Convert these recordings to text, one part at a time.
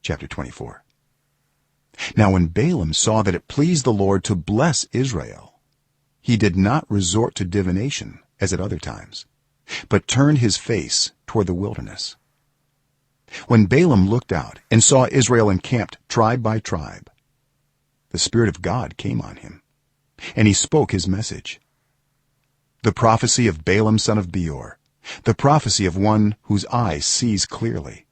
chapter 24. Now when Balaam saw that it pleased the Lord to bless Israel, he did not resort to divination as at other times, but turned his face toward the wilderness. When Balaam looked out and saw Israel encamped tribe by tribe, the Spirit of God came on him, and he spoke his message. The prophecy of Balaam son of Beor, the prophecy of one whose eye sees clearly,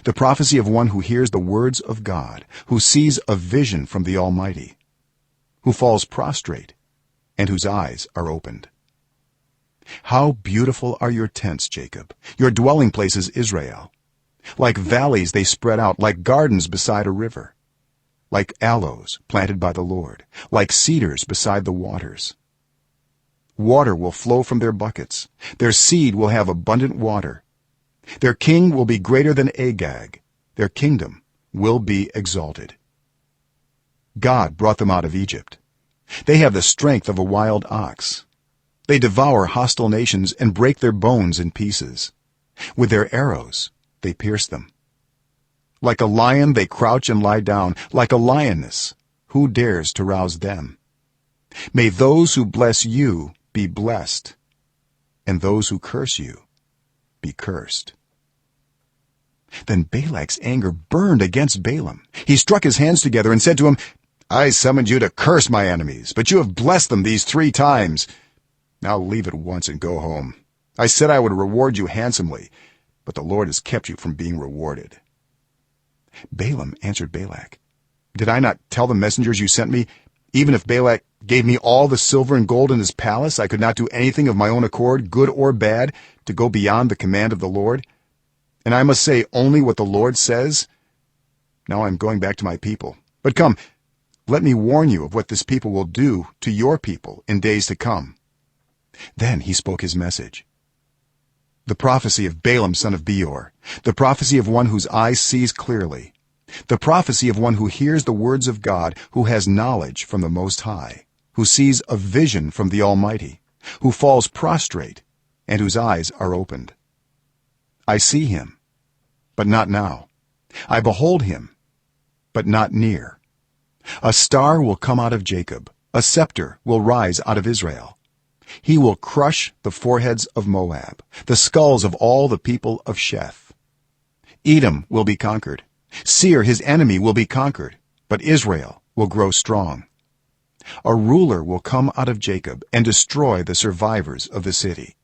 the prophecy of one who hears the words of God, who sees a vision from the Almighty, who falls prostrate and whose eyes are opened. How beautiful are your tents, Jacob, your dwelling places, Israel. Like valleys they spread out, like gardens beside a river, like aloes planted by the Lord, like cedars beside the waters. Water will flow from their buckets, their seed will have abundant water. Their king will be greater than Agag, their kingdom will be exalted. God brought them out of Egypt. They have the strength of a wild ox. They devour hostile nations and break their bones in pieces. With their arrows they pierce them. Like a lion they crouch and lie down, like a lioness, who dares to rouse them? May those who bless you be blessed, and those who curse you be cursed. Then Balak's anger burned against Balaam. He struck his hands together and said to him, I summoned you to curse my enemies, but you have blessed them these 3 times. Now leave at once and go home. I said I would reward you handsomely, but the Lord has kept you from being rewarded. Balaam answered Balak, Did I not tell the messengers you sent me, even if Balak gave me all the silver and gold in his palace, I could not do anything of my own accord, good or bad, to go beyond the command of the Lord? And I must say only what the Lord says? Now I am going back to my people. But come, let me warn you of what this people will do to your people in days to come. Then he spoke his message. The prophecy of Balaam son of Beor, the prophecy of one whose eye sees clearly, the prophecy of one who hears the words of God, who has knowledge from the Most High, who sees a vision from the Almighty, who falls prostrate and whose eyes are opened. I see him, but not now. I behold him, but not near. A star will come out of Jacob, a scepter will rise out of Israel. He will crush the foreheads of Moab, the skulls of all the people of Sheth. Edom will be conquered, Seir his enemy will be conquered, but Israel will grow strong. A ruler will come out of Jacob and destroy the survivors of the city.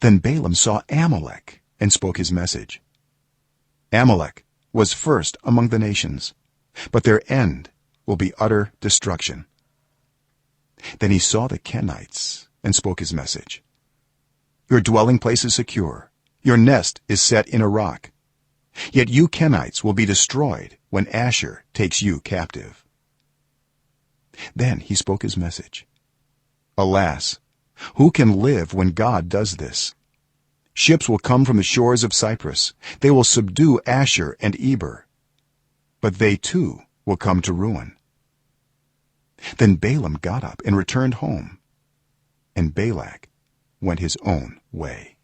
Then Balaam saw Amalek and spoke his message. Amalek was first among the nations, but their end will be utter destruction. Then he saw the Kenites and spoke his message. Your dwelling place is secure, your nest is set in a rock. Yet you Kenites will be destroyed when Asher takes you captive. Then he spoke his message. Alas, who can live when God does this? Ships will come from the shores of Cyprus. They will subdue Asher and Eber, but they too will come to ruin. Then Balaam got up and returned home, and Balak went his own way.